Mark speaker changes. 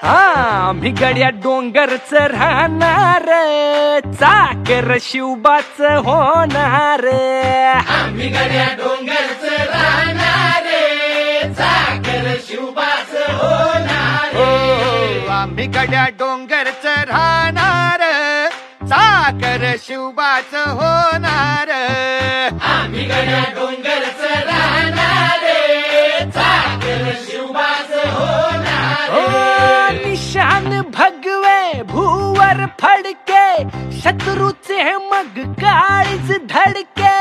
Speaker 1: आम्ही गड्या डोंगरच राहणार, चाकर शिवबाच होणार.
Speaker 2: आम्ही गड्या डोंगरच राहणार, चाकर शिवबाच होणार.
Speaker 3: आम्ही गड्या डोंगरच राहणार, चाकर शिवबाच होणार.
Speaker 2: आम्ही गड्या डोंगरच राहणार, चाकर शिवबाच होणार.
Speaker 1: निशान भगवे भूवर फडके, शत्रूचे मग काळीज धडके.